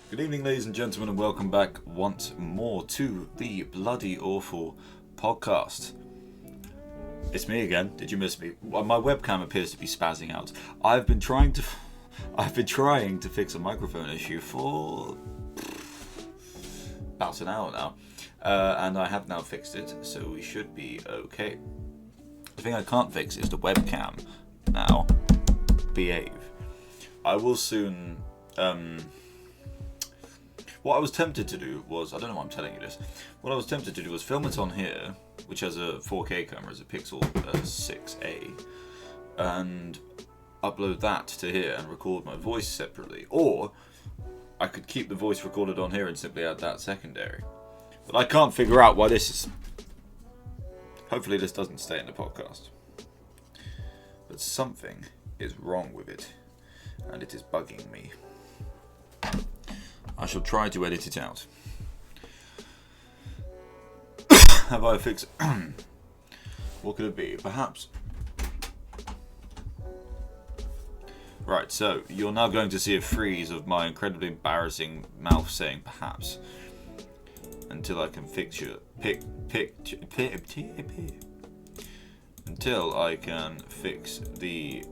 Good evening, ladies and gentlemen, and welcome back once more to the Bloody Awful podcast. It's me again. Did you miss me? Well, my webcam appears to be spazzing out. I've been trying to fix a microphone issue for about an hour now, and I have now fixed it, so we should be okay. The thing I can't fix is the webcam. Now, behave. I will soon. What I was tempted to do was, I don't know why I'm telling you this, what I was tempted to do was film it on here, which has a 4K camera, as a Pixel 6a, and upload that to here and record my voice separately. Or I could keep the voice recorded on here and simply add that secondary. But I can't figure out why this is... Hopefully this doesn't stay in the podcast. But something is wrong with it, and it is bugging me. I shall try to edit it out. Have I fixed... What could it be? Perhaps... Right, so you're now going to see a freeze of my incredibly embarrassing mouth saying perhaps. Until I can fix your... Until I can fix the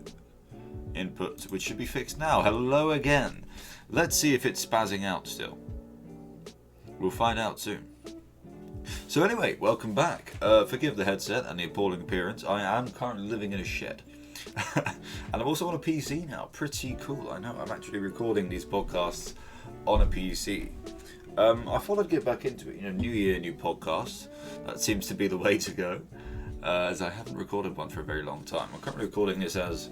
input, which should be fixed now. Hello again. Let's see if it's spazzing out still. We'll find out soon. So anyway, welcome back. Forgive the headset and the appalling appearance. I am currently living in a shed. And I'm also on a PC now. Pretty cool. I know, I'm actually recording these podcasts on a PC. I thought I'd get back into it. You know, new year, new podcast. That seems to be the way to go. As I haven't recorded one for a very long time. I'm currently recording this as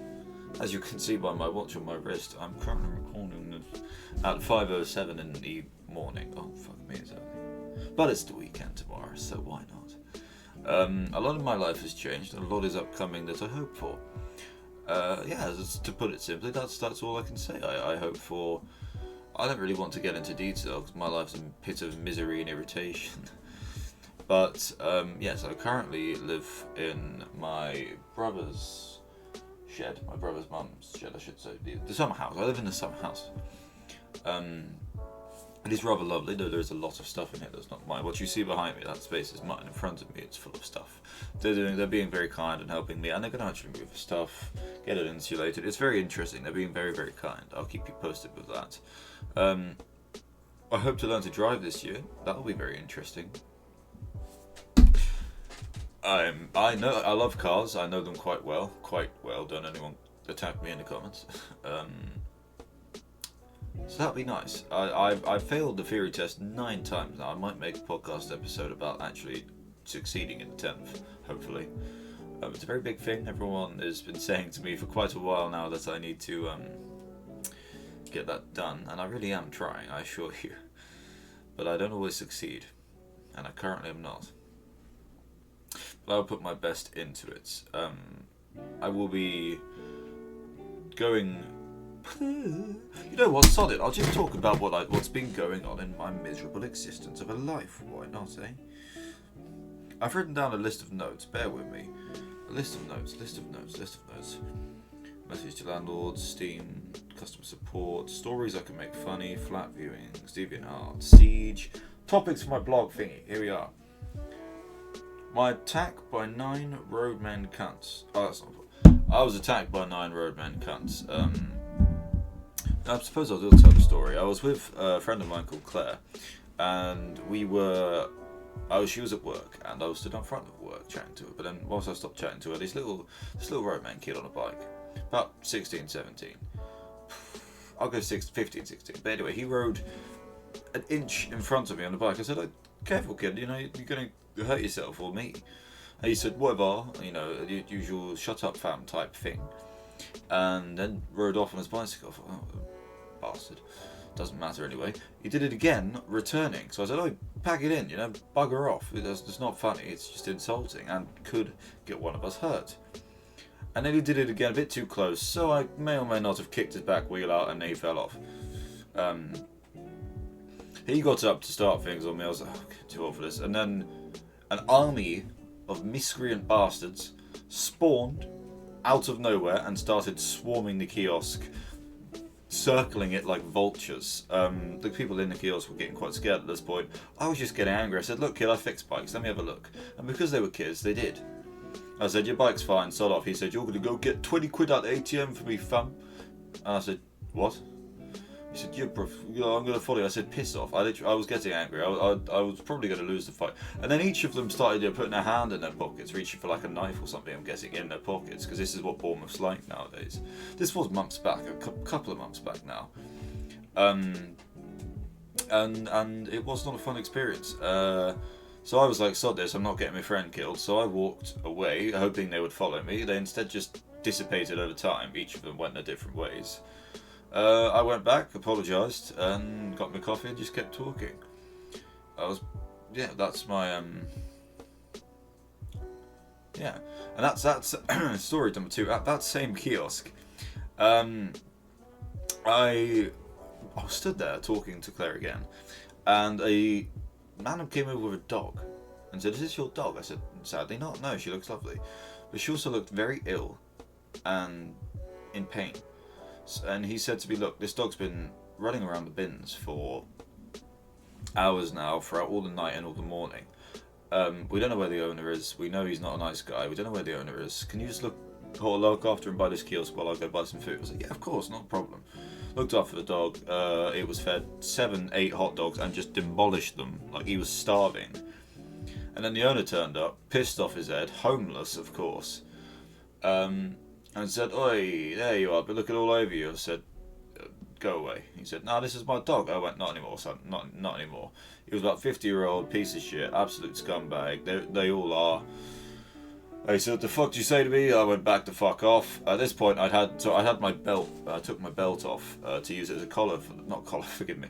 you can see by my watch on my wrist, I'm currently recording this at 5:07 in the morning. Oh, fuck me, it's early. But it's the weekend tomorrow, so why not? A lot of my life has changed, and a lot is upcoming that I hope for. To put it simply, that's all I can say. I hope for... I don't really want to get into detail, because my life's a pit of misery and irritation. But, yes, I currently live in my brother's shed, my brother's mum's shed, I should say, the summer house. I live in the summer house. It is rather lovely, though there's a lot of stuff in here that's not mine. What you see behind me, that space is mine. In front of me, it's full of stuff. They're being very kind and helping me, and they're going to actually move the stuff, get it insulated. It's very interesting. They're being very, very kind. I'll keep you posted with that. I hope to learn to drive this year. That'll be very interesting. I know, I love cars. I know them quite well. Don't anyone attack me in the comments. So that'd be nice. I failed the theory test 9 times now. I might make a podcast episode about actually succeeding in the 10th, hopefully. It's a very big thing. Everyone has been saying to me for quite a while now that I need to get that done, and I really am trying, I assure you. But I don't always succeed, and I currently am not. But I'll put my best into it. I will be going... You know what, solid. I'll just talk about what's been going on in my miserable existence of a life. Why not, eh? I've written down a list of notes. Bear with me. A list of notes. Message to landlords, Steam, customer support, stories I can make funny, flat viewings, DeviantArt, Siege, topics for my blog thingy. Here we are. My attack by 9 roadmen cunts. Oh, that's not fun. I was attacked by 9 roadmen cunts. I suppose I'll tell the story. I was with a friend of mine called Claire, and she was at work, and I was stood in front of work chatting to her. But then, whilst I stopped chatting to her, this little roadman kid on a bike, about 16, 17. I'll go 15, 16. But anyway, he rode an inch in front of me on the bike. I said, "Careful, kid. You know you're going to hurt yourself or me." And he said, "Whatever." You know, the usual "shut up, fam" type thing. And then rode off on his bicycle. I thought, oh, bastard. Doesn't matter anyway. He did it again, returning. So I said, "Oh, pack it in, bugger off. It's not funny, it's just insulting and could get one of us hurt." And then he did it again, a bit too close, so I may or may not have kicked his back wheel out and he fell off. He got up to start things on me. I was like, "Oh, too old for this." And then an army of miscreant bastards spawned out of nowhere and started swarming the kiosk, circling it like vultures. The people in the kiosk were getting quite scared at this point. I was just getting angry. I said, look kid, I fix bikes, let me have a look. And because they were kids, they did. I said, your bike's fine, sod off. He said, you're going to go get 20 quid out the ATM for me, fam. And I said, what? He said, I'm going to follow you. I said, piss off. I was getting angry. I was probably going to lose the fight. And then each of them started putting their hand in their pockets, reaching for like a knife or something, I'm guessing, in their pockets, because this is what Bournemouth's like nowadays. This was months back, a couple of months back now. And it was not a fun experience. So I was like, sod this, I'm not getting my friend killed. So I walked away, hoping they would follow me. They instead just dissipated over time. Each of them went their different ways. I went back, apologised, and got my coffee and just kept talking. That's my, and that's story number 2. At that same kiosk, I stood there talking to Claire again, and a man came over with a dog and said, is this your dog? I said, sadly not, no, she looks lovely. But she also looked very ill and in pain. And he said to me, look, this dog's been running around the bins for hours now, throughout all the night and all the morning. We don't know where the owner is. We know he's not a nice guy. We don't know where the owner is. Can you just look after him by this kiosk while I go buy some food? I was like, yeah, of course, not a problem. Looked after the dog. It was fed 7-8 hot dogs and just demolished them like he was starving. And then the owner turned up, pissed off his head, homeless, of course. And said, oi, there you are, but look at all over you. I said, go away. He said, no, this is my dog. I went, not anymore, son, not anymore. He was about 50-year-old piece of shit, absolute scumbag. They all are. He said, what the fuck did you say to me? I went back to fuck off. At this point, I had my belt. I took my belt off to use it as a collar, forgive me.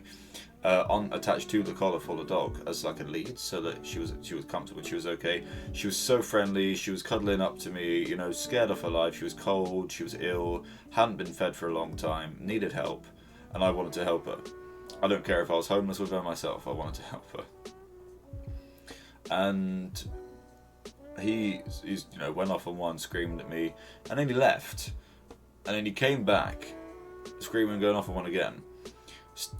Attached to the collar for the dog as like a lead, so that she was comfortable, she was okay. She was so friendly, she was cuddling up to me, scared of her life. She was cold, she was ill, hadn't been fed for a long time, needed help, and I wanted to help her. I don't care if I was homeless with her myself, I wanted to help her. And he went off on one, screamed at me, and then he left, and then he came back screaming and going off on one again.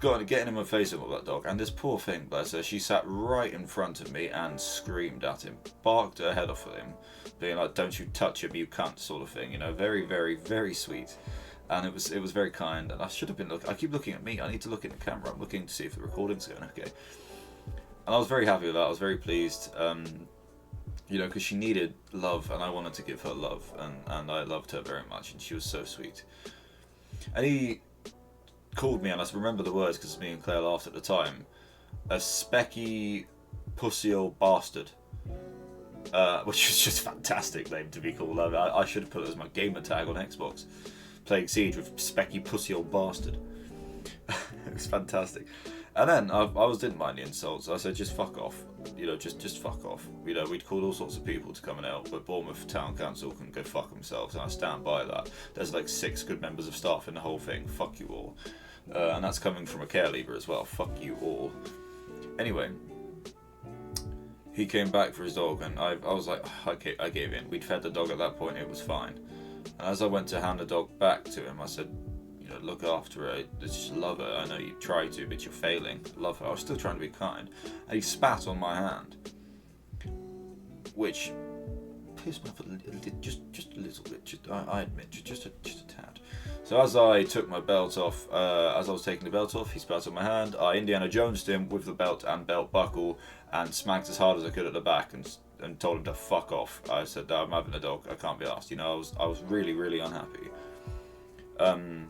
Getting in my face with that dog, and this poor thing, bless her, she sat right in front of me and screamed at him, barked her head off at him, being like, don't you touch him, you cunt, sort of thing, very, very, very sweet. And it was very kind, and I should have been looking, I keep looking at me, I need to look in the camera, I'm looking to see if the recording's going okay. And I was very happy with that, I was very pleased, because she needed love, and I wanted to give her love, and I loved her very much, and she was so sweet. And he called me, and I remember the words because me and Claire laughed at the time, a specky pussy old bastard, which was just a fantastic name to be called. I should have put it as my gamer tag on Xbox, playing Siege with specky pussy old bastard. It was fantastic. And then didn't mind the insults. I said, just fuck off, just fuck off. We'd called all sorts of people to come and help, but Bournemouth Town Council can go fuck themselves, and I stand by that. There's like 6 good members of staff in the whole thing, fuck you all. And that's coming from a care leaver as well, fuck you all. Anyway, he came back for his dog, and I was like, okay, I gave in. We'd fed the dog at that point, it was fine. And as I went to hand the dog back to him, I said, look after her, just love her. I know you try to, but you're failing. Love her. I was still trying to be kind. And he spat on my hand, which pissed me off just a little bit. I admit, just a tad. So as I took my belt off, as I was taking the belt off, he spat on my hand. I Indiana Jonesed him with the belt and belt buckle and smacked as hard as I could at the back and told him to fuck off. I said, I'm having a dog, I can't be arsed. I was really, really unhappy. And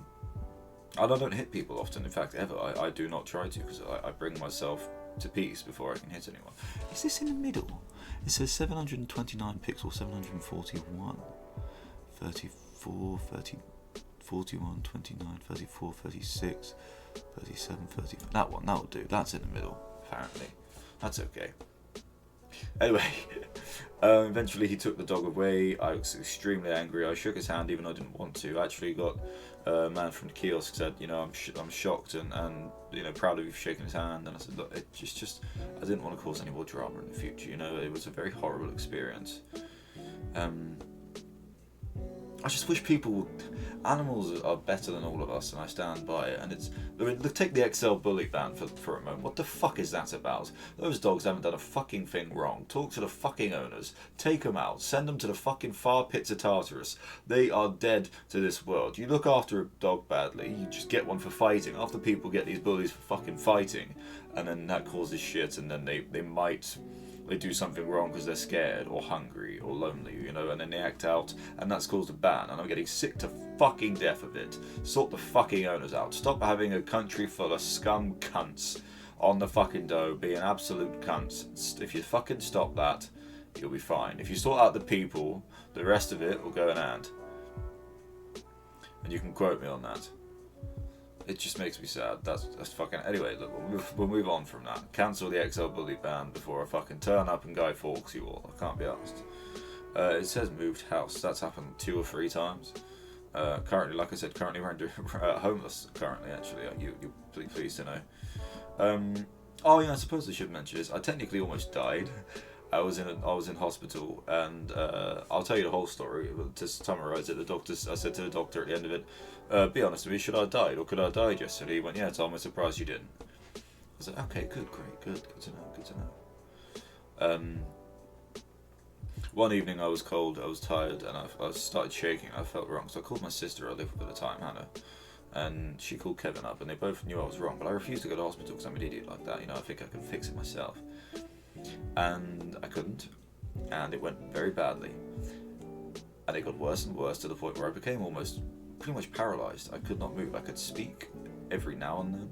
I don't hit people often, in fact, ever. I do not try to, because I bring myself to peace before I can hit anyone. Is this in the middle? It says 729 pixels, 741, 34, 30, 41, 29, 34, 36, 37, 35. That one, that'll do. That's in the middle, apparently. That's okay. Anyway, eventually he took the dog away. I was extremely angry. I shook his hand even though I didn't want to. I actually got a man from the kiosk said, I'm shocked and proud of you for shaking his hand. And I said, look, it just I didn't want to cause any more drama in the future. It was a very horrible experience. I just wish people, animals are better than all of us, and I stand by it. And it's, I mean, take the XL bully ban for a moment. What the fuck is that about? Those dogs haven't done a fucking thing wrong. Talk to the fucking owners, take them out, send them to the fucking far pits of Tartarus. They are dead to this world. You look after a dog badly, you just get one for fighting. After people get these bullies for fucking fighting, and then that causes shit, and then they do something wrong because they're scared or hungry or lonely, you know, and then they act out, and that's caused a ban, and I'm getting sick to fucking death of it. Sort the fucking owners out. Stop having a country full of scum cunts on the fucking dough being absolute cunts. If you fucking stop that, you'll be fine. If you sort out the people, the rest of it will go in hand. And you can quote me on that. It just makes me sad. That's fucking... Anyway, look, we'll move on from that. Cancel the XL bully ban before I fucking turn up and Guy Fawkes you all. I can't be asked. It says moved house. That's happened 2 or 3 times. Currently, like I said, homeless. Currently, actually, you're pleased to know. Oh yeah, I suppose I should mention this. I technically almost died. I was in hospital, and I'll tell you the whole story. To summarise it, I said to the doctor at the end of it, be honest with me, should I have died, or could I have died yesterday? He went, yeah, Tom, I'm surprised you didn't. I was like, okay, good to know. One evening I was cold, I was tired, and I started shaking. I felt wrong, so I called my sister. I lived with at the time, Hannah, and she called Kevin up, and they both knew I was wrong, but I refused to go to hospital because I'm an idiot like that. You know, I think I can fix it myself. And I couldn't, and it went very badly, and it got worse and worse to the point where I became pretty much paralysed. I could not move. I could speak every now and then.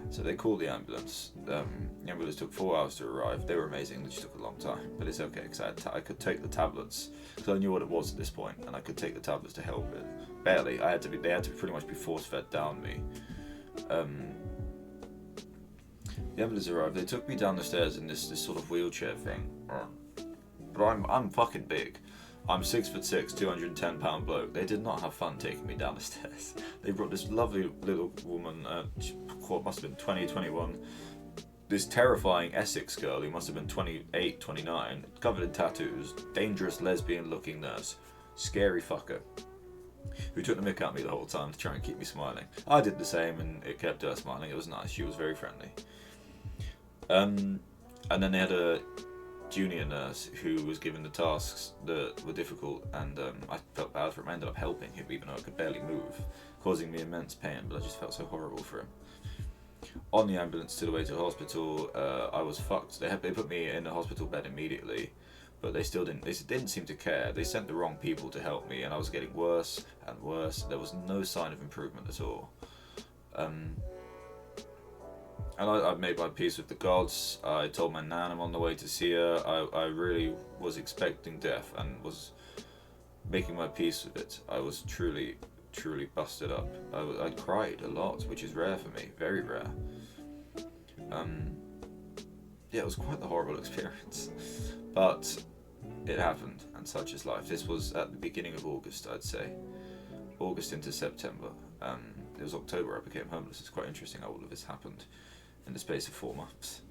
So they called the ambulance. The ambulance took 4 hours to arrive. They were amazing. It just took a long time, but it's okay because I could take the tablets because I knew what it was at this point, and I could take the tablets to help it. Barely. They had to pretty much be force fed down me. The ambulance arrived. They took me down the stairs in this sort of wheelchair thing. But I'm fucking big. I'm 6'6", 210-pound bloke. They did not have fun taking me down the stairs. They brought this lovely little woman, must have been 20, 21. This terrifying Essex girl who must have been 28, 29, covered in tattoos, dangerous lesbian-looking nurse, scary fucker, who took the mick at me the whole time to try and keep me smiling. I did the same, and it kept her smiling. It was nice. She was very friendly. And then they had a junior nurse who was given the tasks that were difficult, and I felt bad for him. I ended up helping him even though I could barely move, causing me immense pain, but I just felt so horrible for him. On the ambulance to the way to the hospital, I was fucked. They put me in the hospital bed immediately, but they didn't seem to care. They sent the wrong people to help me, and I was getting worse and worse. There was no sign of improvement at all. And I made my peace with the gods. I told my nan I'm on the way to see her. I really was expecting death and was making my peace with it. I was truly busted up. I cried a lot, which is rare for me, very rare. Yeah, it was quite the horrible experience, but it happened, and such is life. This was at the beginning of August, I'd say. August into September. It was October I became homeless. It's quite interesting how all of this happened in the space of 4 months.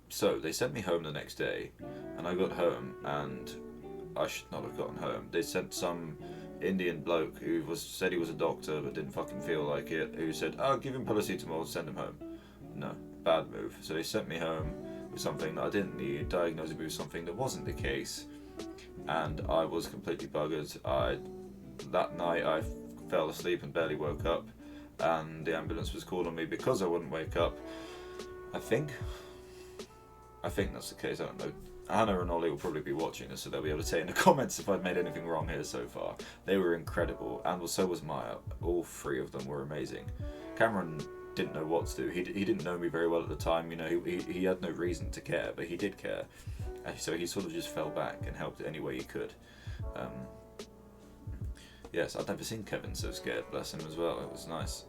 So they sent me home the next day, and I got home, and I should not have gotten home. They sent some Indian bloke who said he was a doctor but didn't fucking feel like it, who said, oh, give him paracetamol, send him home. No, bad move. So they sent me home with something that I didn't need, diagnosed me with something that wasn't the case, and I was completely buggered. That night I fell asleep and barely woke up, and the ambulance was called on me because I wouldn't wake up. I think that's the case. I don't know. Hannah and Ollie will probably be watching this, so they'll be able to say in the comments if I've made anything wrong here so far. They were incredible, and so was Maya. All 3 of them were amazing. Cameron didn't know what to do. He didn't know me very well at the time. You know, he had no reason to care, but he did care. So he sort of just fell back and helped any way he could. Yes, I'd never seen Kevin so scared, bless him as well. It was nice.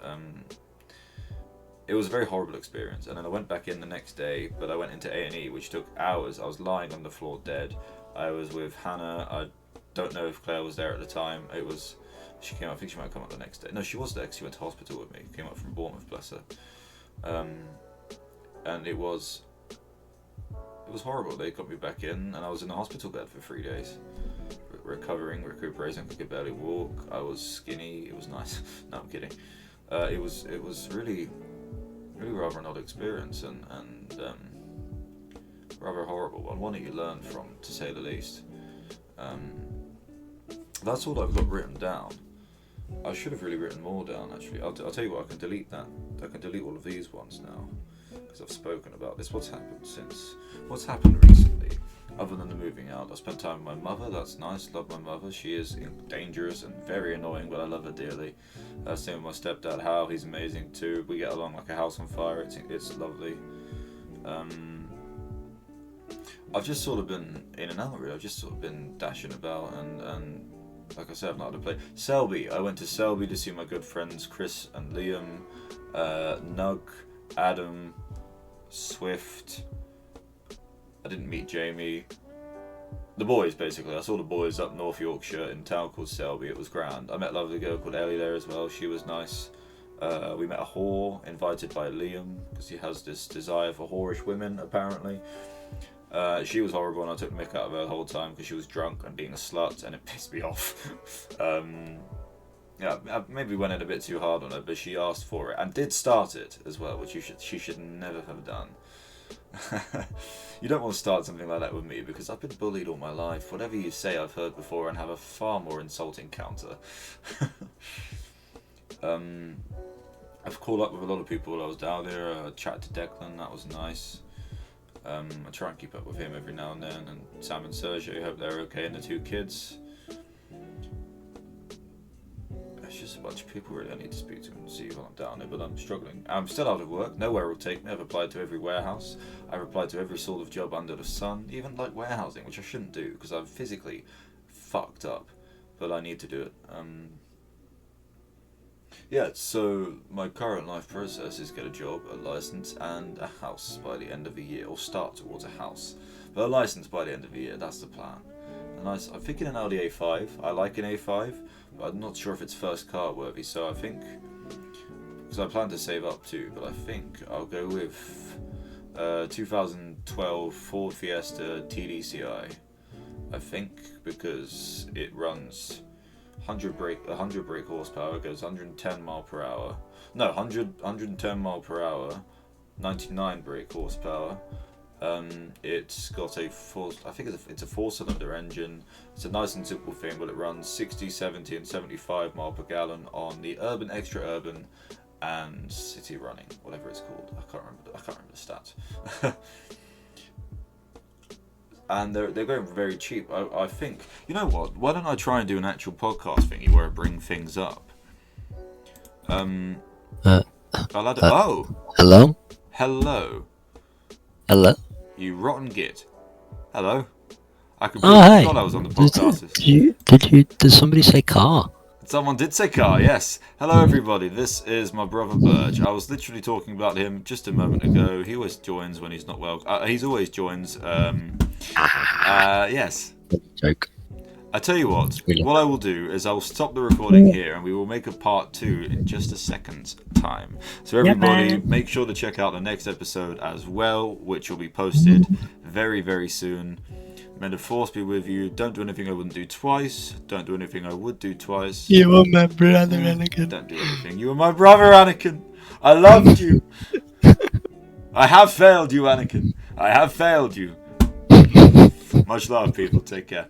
It was a very horrible experience, and then I went back in the next day, but I went into A&E, which took hours. I was lying on the floor dead. I was with Hannah. I don't know if Claire was there at the time. She came up, I think she might have come up the next day. No, she was there because she went to hospital with me. Came up from Bournemouth, bless her. And it was horrible. They got me back in, and I was in the hospital bed for 3 days. recuperating. I could barely walk. I was skinny. It was nice. No, I'm kidding. It was really rather an odd experience and rather horrible one. One that you learn from, to say the least. That's all I've got written down. I should have really written more down, actually. I'll tell you what, I can delete that. I can delete all of these ones now, because I've spoken about this. What's happened recently, other than the moving out? I spent time with my mother, that's nice, love my mother. She is dangerous and very annoying, but I love her dearly. Same with my stepdad, Hal, he's amazing too. We get along like a house on fire, it's lovely. I've just sort of been in and out, really. I've just sort of been dashing about and like I said, I've not had to play. Selby, I went to Selby to see my good friends Chris and Liam, Nug, Adam, Swift. I didn't meet Jamie. The boys, basically. I saw the boys up North Yorkshire in a town called Selby. It was grand. I met a lovely girl called Ellie there as well. She was nice. We met a whore invited by Liam because he has this desire for whorish women, apparently. She was horrible and I took the mick out of her the whole time because she was drunk and being a slut and it pissed me off. Yeah, I maybe went in a bit too hard on her, but she asked for it and did start it as well, which she should never have done. You don't want to start something like that with me because I've been bullied all my life. Whatever you say I've heard before and have a far more insulting counter. I've called up with a lot of people while I was down there. I chatted to Declan, that was nice. I try and keep up with him every now and then, and Sam and Sergio, hope they're okay, and the two kids. It's just a bunch of people really I need to speak to and see while I'm down there, but I'm struggling. I'm still out of work, nowhere will take me. I've applied to every warehouse, I've applied to every sort of job under the sun, even like warehousing, which I shouldn't do because I'm physically fucked up, but I need to do it. Yeah, so my current life process is get a job, a license, and a house by the end of the year, or start towards a house. But a license by the end of the year, that's the plan. And I'm thinking an Audi A5. I like an A5, but I'm not sure if it's first car worthy. So I think, because I plan to save up too, but I think I'll go with 2012 Ford Fiesta TDCi. I think because it runs 100 brake horsepower, goes 110 mile per hour. No, 110 mile per hour, 99 brake horsepower. It's got I think it's a 4-cylinder engine. It's a nice and simple thing, but it runs 60, 70 and 75 mile per gallon on the urban, extra urban and city running, whatever it's called. I can't remember the stats. And they're going very cheap. I think, you know what? Why don't I try and do an actual podcast thingy where I bring things up? Oh. Hello? Hello. You rotten git. Hello. I Hi. thought I was on the podcast. Did somebody say car? Someone did say car, yes. Hello everybody, this is my brother Burge. I was literally talking about him just a moment ago. He always joins when he's not well. He's always joins. Yes. Joke. I tell you what I will do is I will stop the recording here and we will make a part 2 in just a second's time. So everybody, make sure to check out the next episode as well, which will be posted very, very soon. May the force be with you. Don't do anything I wouldn't do twice. Don't do anything I would do twice. You are my brother, Anakin. Don't do anything. You are my brother, Anakin. I loved you. I have failed you, Anakin. I have failed you. Much love, people. Take care.